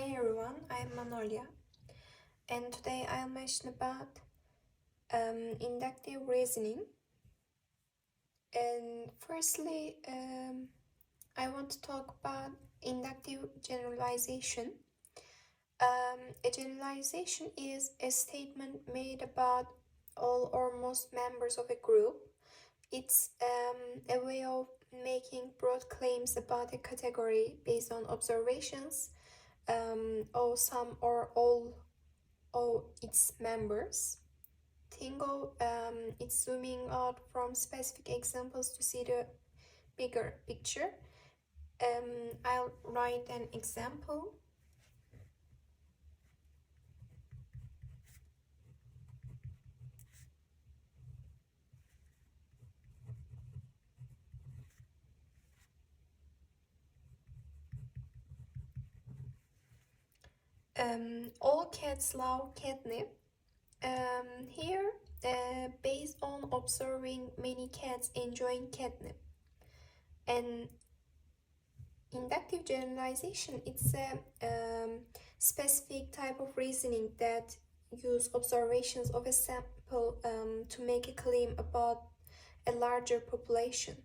Hey everyone, I'm Manolya, and today I'll mention about inductive reasoning. And firstly, I want to talk about inductive generalization. A generalization is a statement made about all or most members of a group. It's a way of making broad claims about a category based on observations of some or all of its members. Tingo, it's zooming out from specific examples to see the bigger picture. I'll write an example. All cats love catnip. Here, based on observing many cats enjoying catnip. And inductive generalization, it's a specific type of reasoning that use observations of a sample to make a claim about a larger population.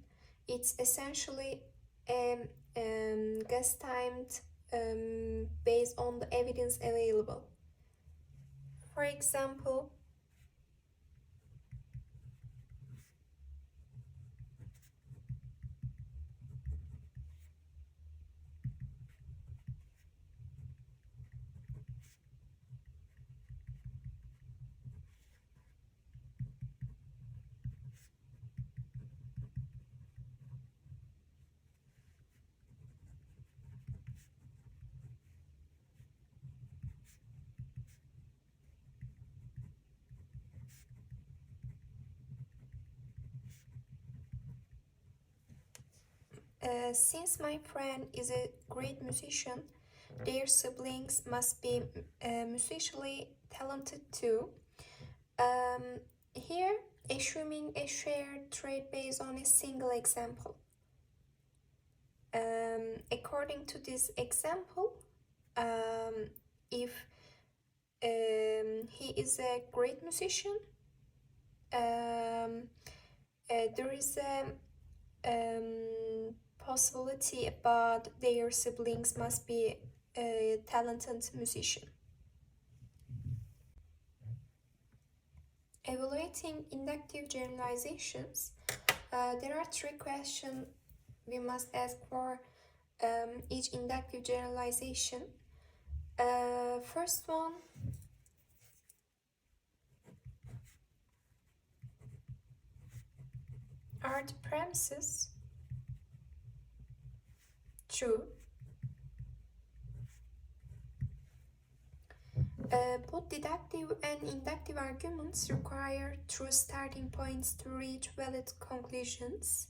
It's essentially a guess-timed based on the evidence available. For example, since my friend is a great musician, their siblings must be musically talented too. Here, assuming a shared trait based on a single example. According to this example, if he is a great musician, there is a possibility about their siblings must be a talented musician. Evaluating inductive generalizations, there are three questions we must ask for each inductive generalization. First one, are the premises true? Both deductive and inductive arguments require true starting points to reach valid conclusions,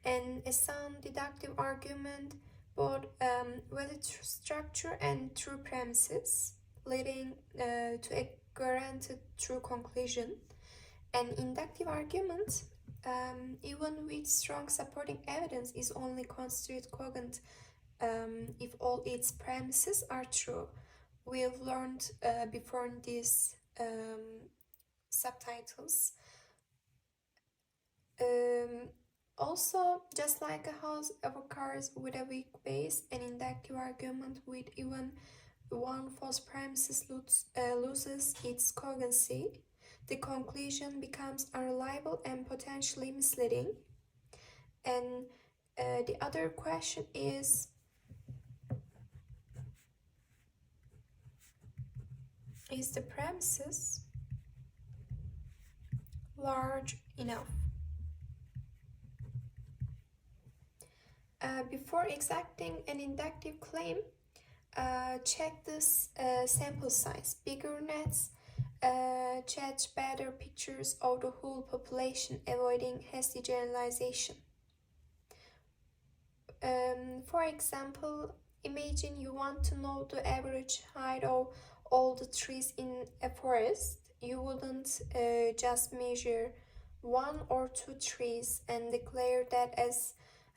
and a sound deductive argument both valid structure and true premises, leading to a guaranteed true conclusion. An inductive argument, even with strong supporting evidence, is only considered cogent if all its premises are true. We've learned before in these subtitles. Also, just like a house of cards with a weak base, an inductive argument with even one false premises loses its cogency. The conclusion becomes unreliable and potentially misleading. And the other question is the premises large enough? Before exacting an inductive claim, check this sample size. Bigger nets judge better pictures of the whole population, avoiding hasty generalization. For example, imagine you want to know the average height of all the trees in a forest. You wouldn't just measure one or two trees and declare that as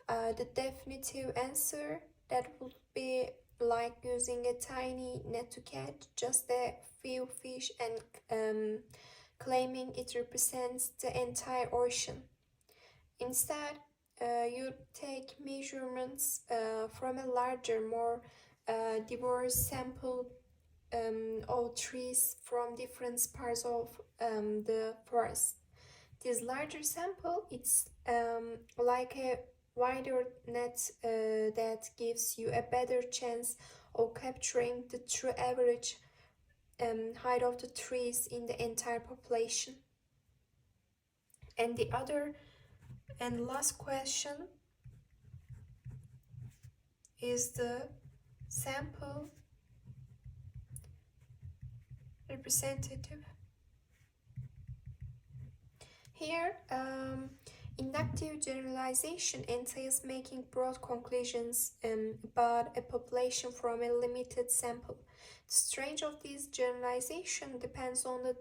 the definitive answer. That would be like using a tiny net to catch just a few fish and claiming it represents the entire ocean. Instead, you take measurements from a larger, more diverse sample of trees from different parts of the forest. This larger sample, it's like a wider net that gives you a better chance of capturing the true average height of the trees in the entire population. And the other and last question is the sample representative. Here, inductive generalization entails making broad conclusions about a population from a limited sample. The strength of this generalization depends on the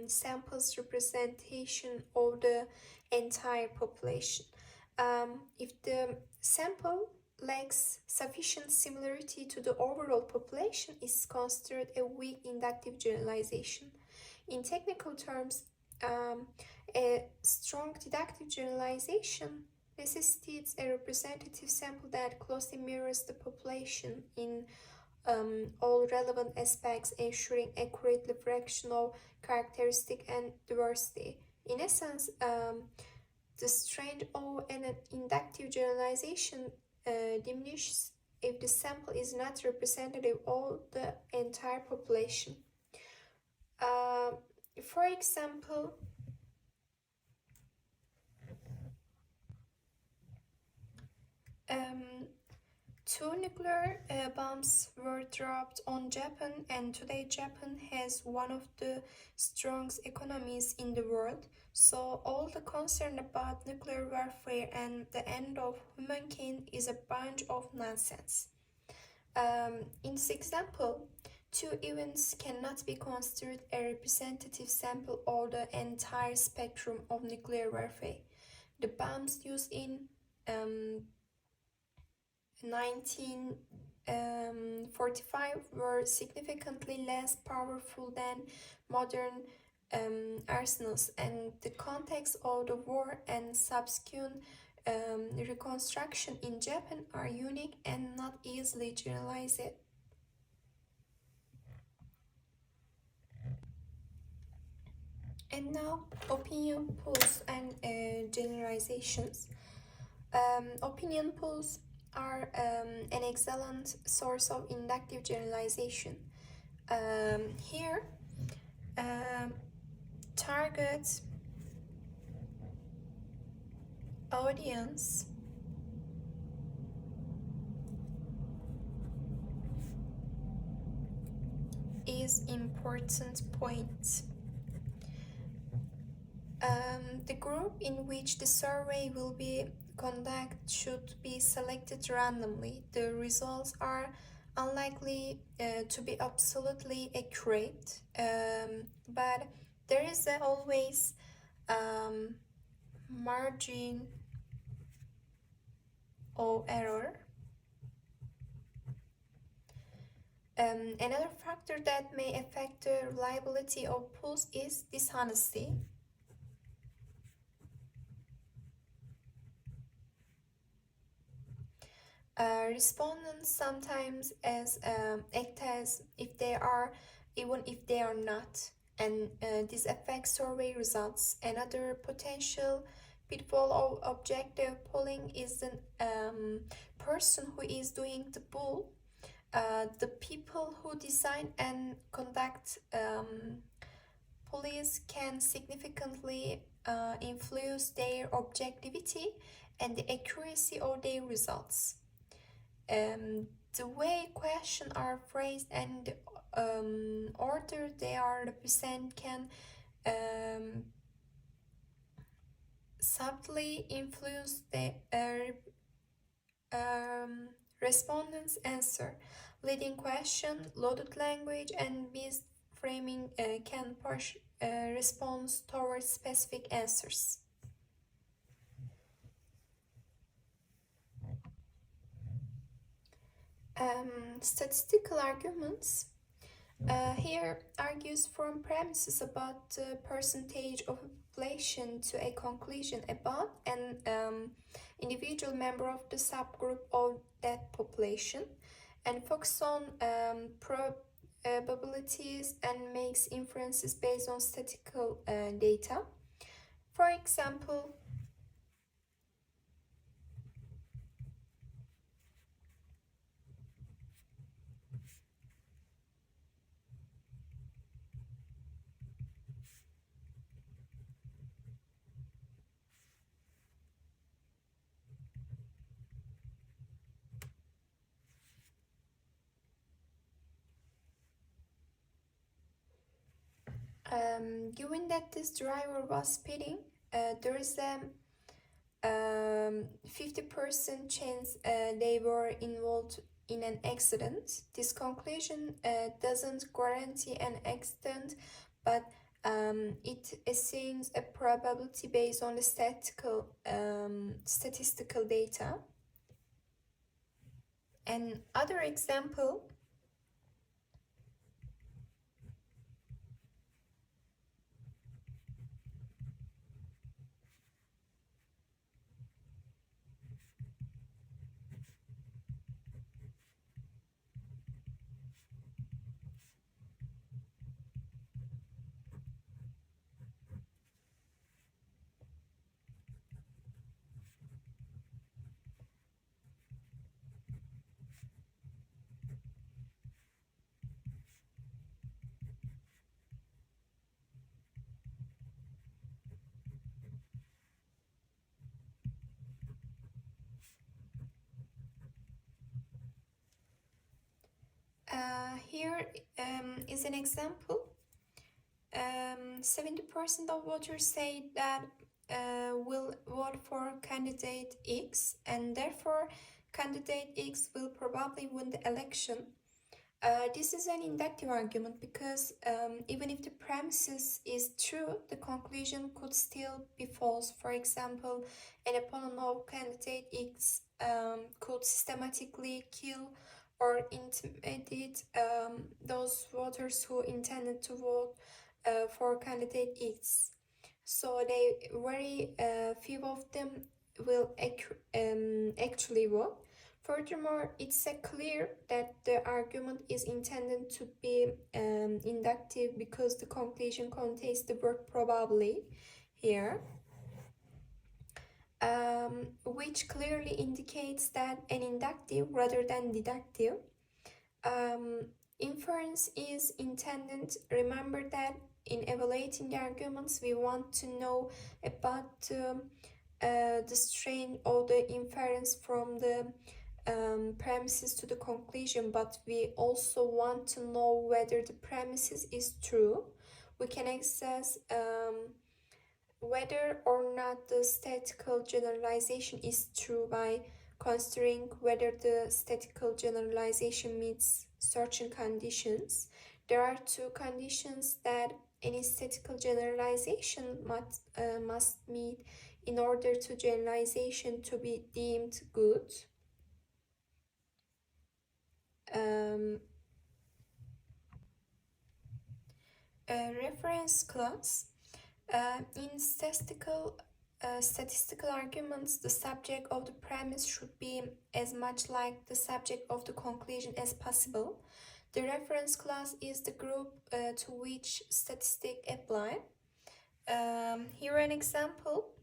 sample's representation of the entire population. If the sample lacks sufficient similarity to the overall population, is considered a weak inductive generalization. In technical terms, a strong deductive generalization necessitates a representative sample that closely mirrors the population in all relevant aspects, ensuring accurate reflection of characteristic and diversity. In essence, the strength of an inductive generalization diminishes if the sample is not representative of the entire population. For example, two nuclear bombs were dropped on Japan, and today Japan has one of the strongest economies in the world. So all the concern about nuclear warfare and the end of humankind is a bunch of nonsense. In this example, two events cannot be considered a representative sample of the entire spectrum of nuclear warfare. The bombs used in 1945 were significantly less powerful than modern arsenals, and the context of the war and subsequent reconstruction in Japan are unique and not easily generalized. And now, opinion polls and generalizations. Opinion polls are an excellent source of inductive generalization. Here, target audience is important point. The group in which the survey will be conducted should be selected randomly. The results are unlikely to be absolutely accurate, but there is always margin of error. Another factor that may affect the reliability of polls is dishonesty. Respondents sometimes act as if they are, even if they are not, and this affects survey results. Another potential pitfall of objective polling is the person who is doing the poll. The people who design and conduct polls can significantly influence their objectivity and the accuracy of their results. The way questions are phrased and order they are represented can subtly influence the respondent's answer. Leading question, loaded language, and missed framing can push response towards specific answers. Statistical arguments here argues from premises about the percentage of a population to a conclusion about an individual member of the subgroup of that population, and focus on probabilities and makes inferences based on statistical data. For example, given that this driver was speeding, there is a 50% chance they were involved in an accident. This conclusion doesn't guarantee an accident, but it assumes a probability based on the statistical data. Another example, here is an example. 70% of voters say that will vote for candidate X, and therefore candidate X will probably win the election. This is an inductive argument because even if the premises is true, the conclusion could still be false. For example, an opponent of candidate X could systematically kill or intimidate those voters who intended to vote for candidate X. So very few of them will actually vote. Furthermore, it's clear that the argument is intended to be inductive because the conclusion contains the word probably here, which clearly indicates that an inductive rather than deductive. Inference is intended. Remember that in evaluating the arguments, we want to know about the strength of the inference from the premises to the conclusion, but we also want to know whether the premises is true. We can access whether or not the statistical generalization is true by considering whether the statistical generalization meets certain conditions. There are two conditions that any statistical generalization must meet in order to generalization to be deemed good. A reference class. In statistical arguments, the subject of the premise should be as much like the subject of the conclusion as possible. The reference class is the group to which statistics apply. Here an example.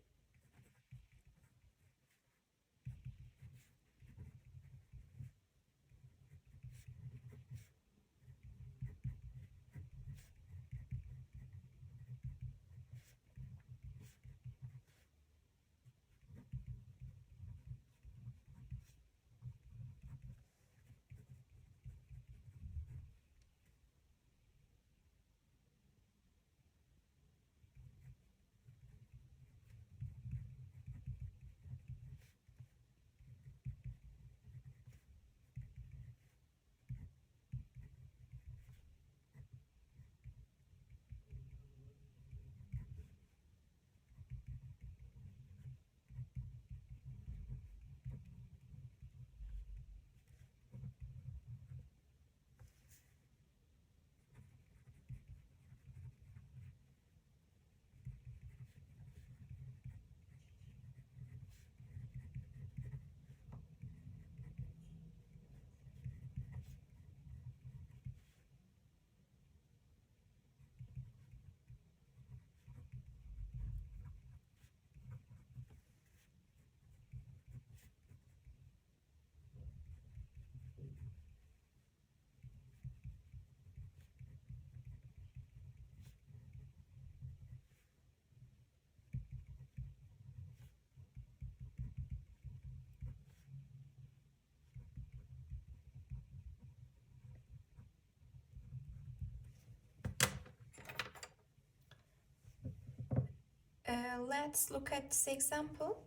Let's look at this example.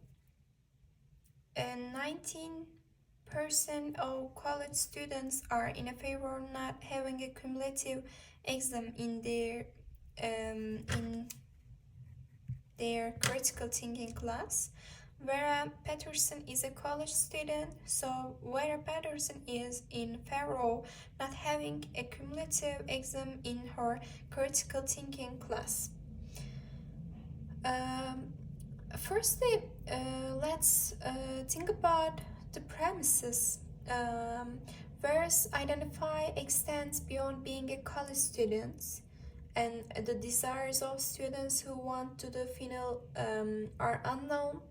19% of college students are in a favor of not having a cumulative exam in their critical thinking class. Vera Patterson is a college student, so Vera Patterson is in favor of not having a cumulative exam in her critical thinking class. Firstly, let's think about the premises. Vera's identify extends beyond being a college student, and the desires of students who want to the final are unknown,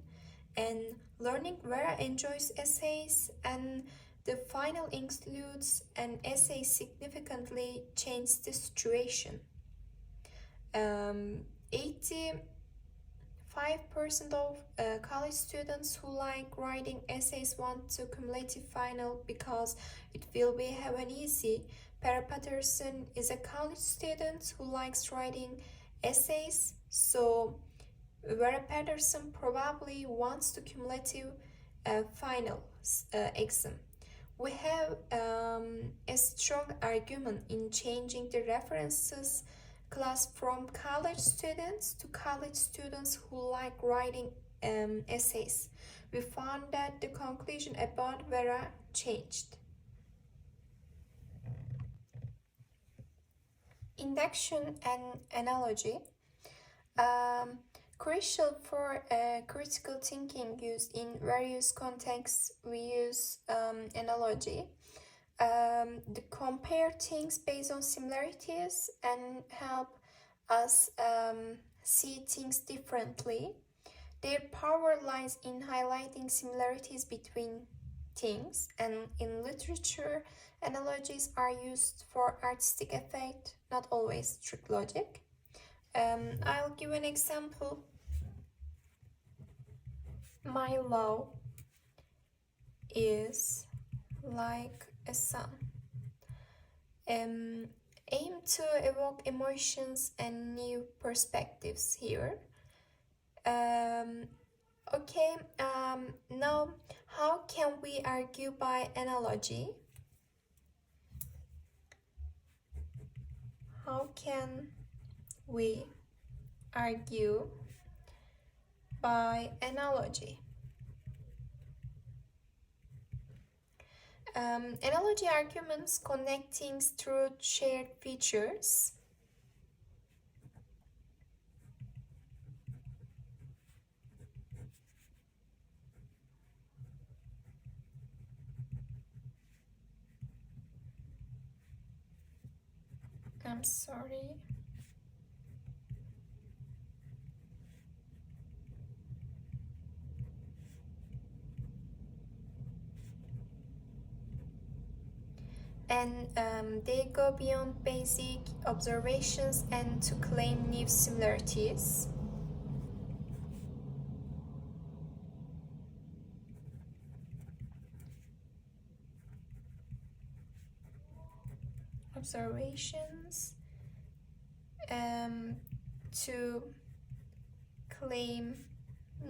and learning Vera enjoys essays, and the final includes an essay significantly changed the situation. 85% of college students who like writing essays want to cumulative final because it will be have an easy. Vera Patterson is a college student who likes writing essays, so Vera Patterson probably wants to cumulative final exam. We have a strong argument in changing the references class from college students to college students who like writing essays. We found that the conclusion about Vera changed. Induction and analogy. Crucial for critical thinking used in various contexts, we use analogy. To compare things based on similarities and help us see things differently. Their power lies in highlighting similarities between things, and in literature, analogies are used for artistic effect, not always strict logic. I'll give an example. My love is like a sun. Aim to evoke emotions and new perspectives here. Okay, now how can we argue by analogy? How can we argue by analogy? Analogy arguments connect things through shared features. I'm sorry. And they go beyond basic observations and to claim new similarities. Observations to claim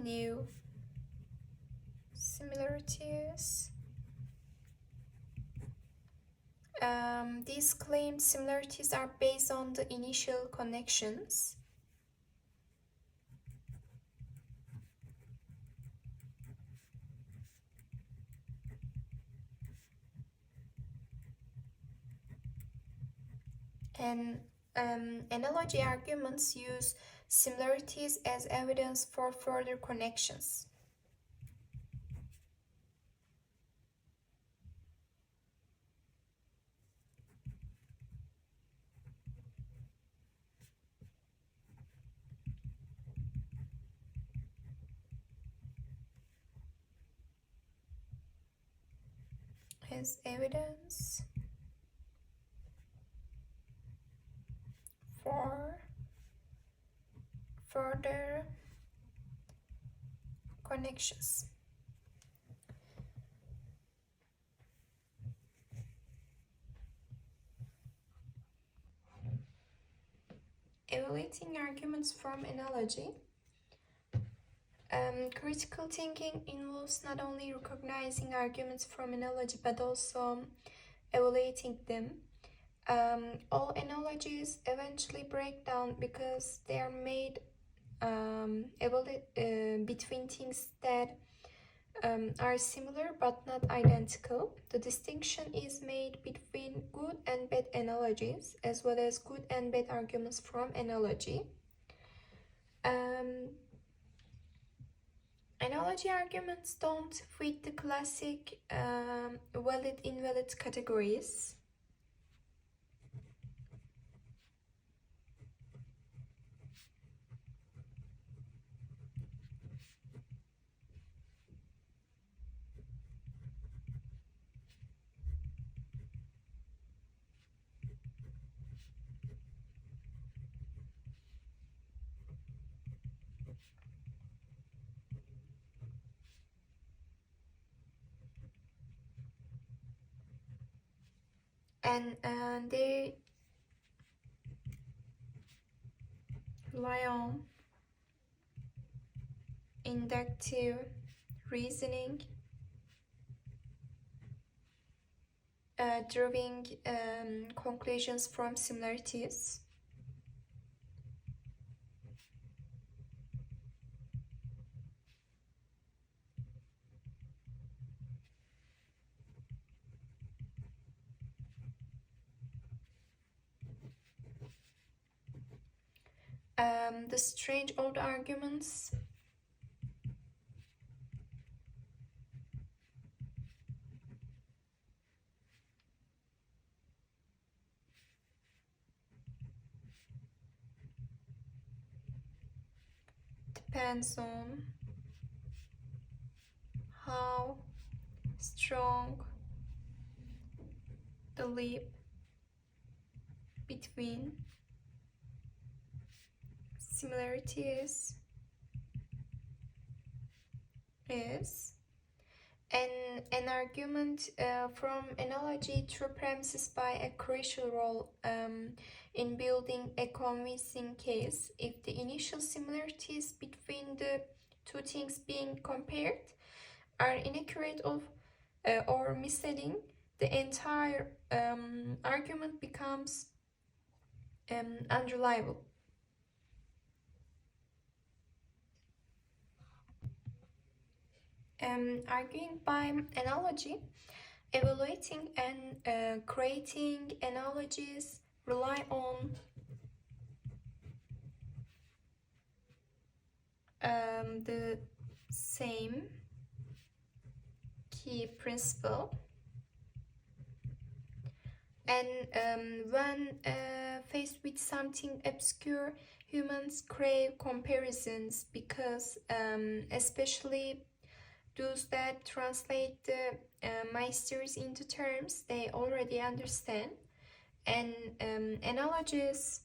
new similarities. These claimed similarities are based on the initial connections. And analogy arguments use similarities as evidence for further connections. As evidence for further connections. Evaluating arguments from analogy. Critical thinking involves not only recognizing arguments from analogy but also evaluating them. All analogies eventually break down because they are made between things that are similar but not identical. The distinction is made between good and bad analogies as well as good and bad arguments from analogy. Analogy arguments don't fit the classic valid-invalid categories. And they rely on inductive reasoning, drawing conclusions from similarities. The strange old arguments depends on how strong the leap between similarities is. An argument from analogy through premises by a crucial role in building a convincing case if the initial similarities between the two things being compared are inaccurate or misleading. The entire argument becomes unreliable. Arguing by analogy, evaluating and creating analogies rely on the same key principle. And when faced with something obscure, humans crave comparisons because especially those that translate the mysteries into terms they already understand. And analogies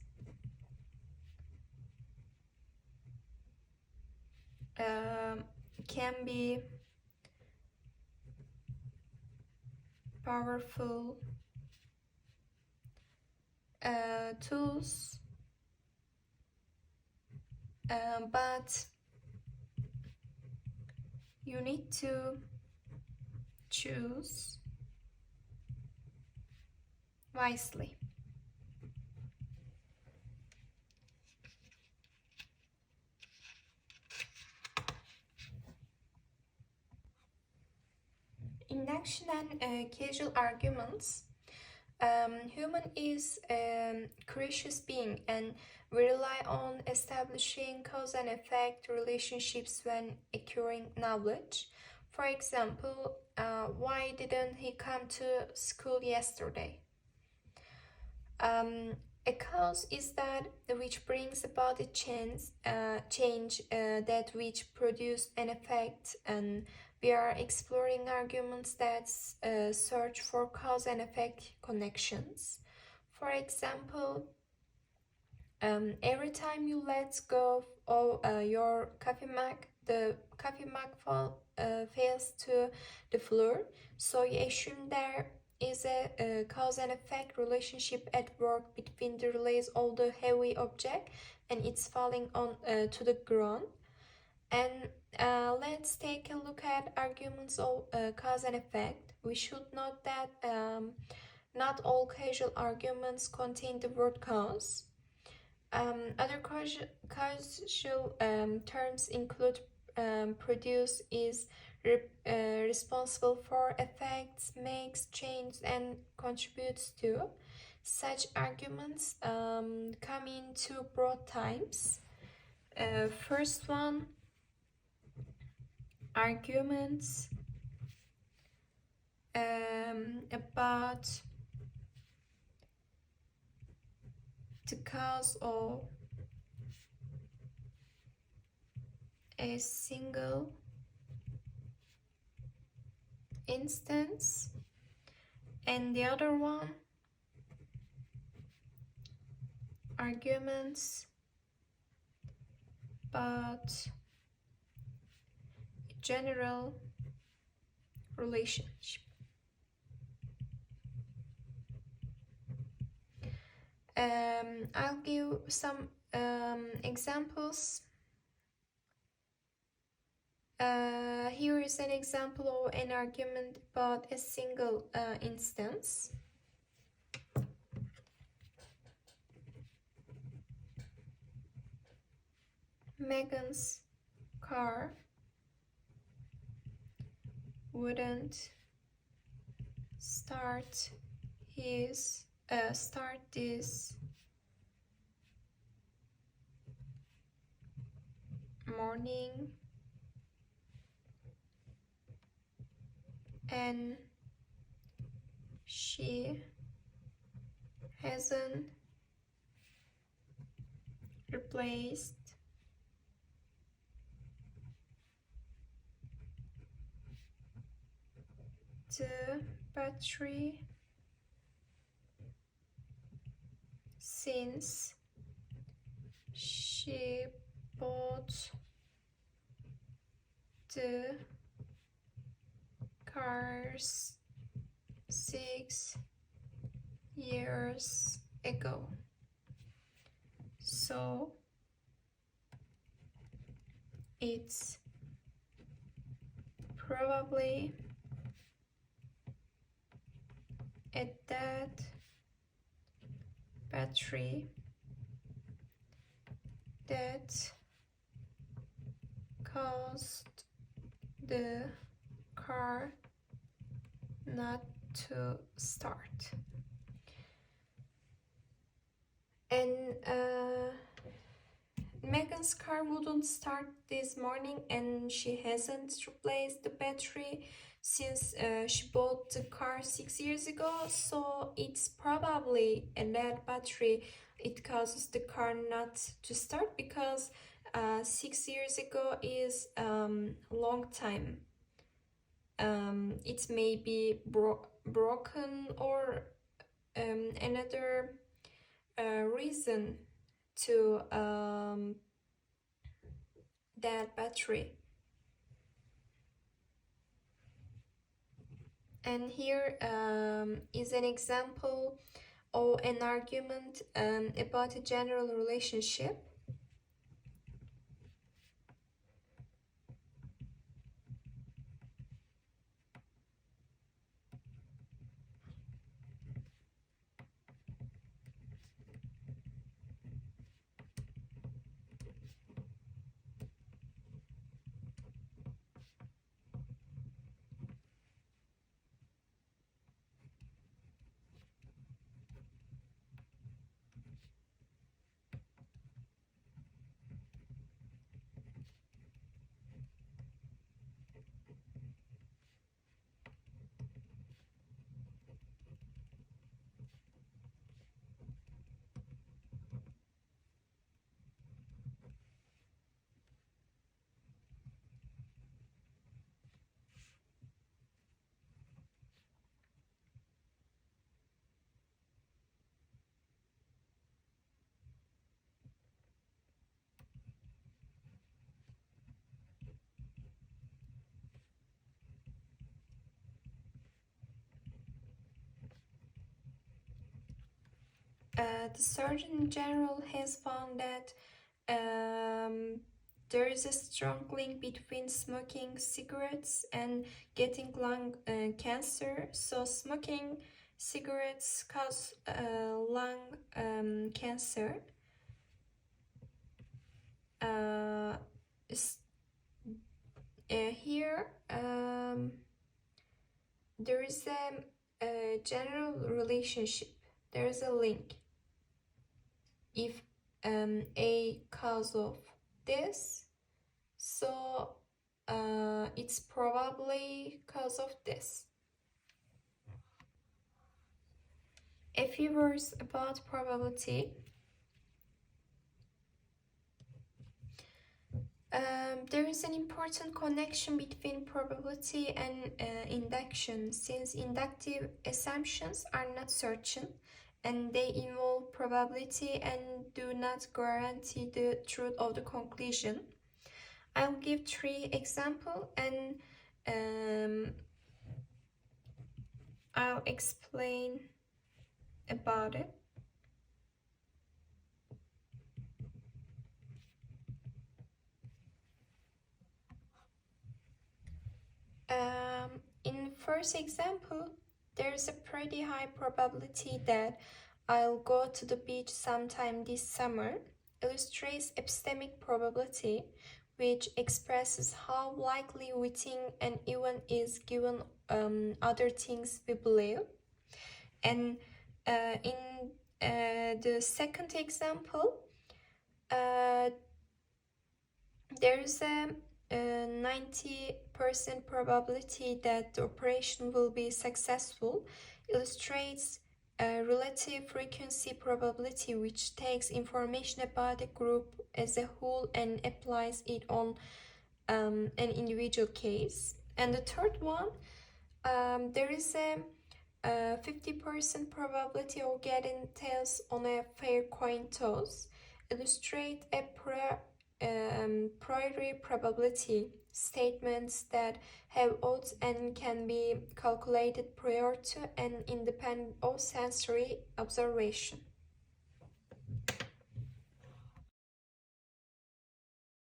can be powerful tools, but you need to choose wisely. Induction and causal arguments. Human is a creative being and we rely on establishing cause and effect relationships when acquiring knowledge. For example, why didn't he come to school yesterday? A cause is that which brings about a change that which produce an effect, and we are exploring arguments that search for cause and effect connections. For example, every time you let go of your coffee mug, the coffee mug fails to the floor, so you assume there is a cause and effect relationship at work between the release of the heavy object and its falling on to the ground. And let's take a look at arguments of cause and effect. We should note that not all causal arguments contain the word cause. Other causal terms include produce, is responsible for, effects, makes, changes, and contributes to. Such arguments come in two broad types. First one, arguments about the cause of a single instance, and the other one, arguments about a general relationship. I'll give some examples. Here is an example of an argument about a single instance. Megan's car wouldn't start this morning, and she hasn't replaced the battery since she bought the cars 6 years ago. So it's probably at that battery that caused the car not to start. And Megan's car wouldn't start this morning, and she hasn't replaced the battery since she bought the car 6 years ago. So it's probably a that battery it causes the car not to start, because 6 years ago is long time. It may be broken, or another reason to that battery. And here is an example of an argument about a general relationship. The Surgeon General has found that there is a strong link between smoking cigarettes and getting lung cancer. So smoking cigarettes cause lung cancer. Here there is a general relationship. There is a link. If a cause of this, so it's probably cause of this. A few words about probability. There is an important connection between probability and induction, since inductive assumptions are not certain and they involve probability and do not guarantee the truth of the conclusion. I'll give 3 examples and I'll explain about it. In first example, there's a pretty high probability that I'll go to the beach sometime this summer. Illustrates epistemic probability, which expresses how likely we think an event is given other things we believe. And in the second example, there's a 90% probability that the operation will be successful. Illustrates a relative frequency probability, which takes information about a group as a whole and applies it on an individual case. And the third one, there is a 50% probability of getting tails on a fair coin toss. Illustrate a priori probability, statements that have odds and can be calculated prior to and independent of sensory observation.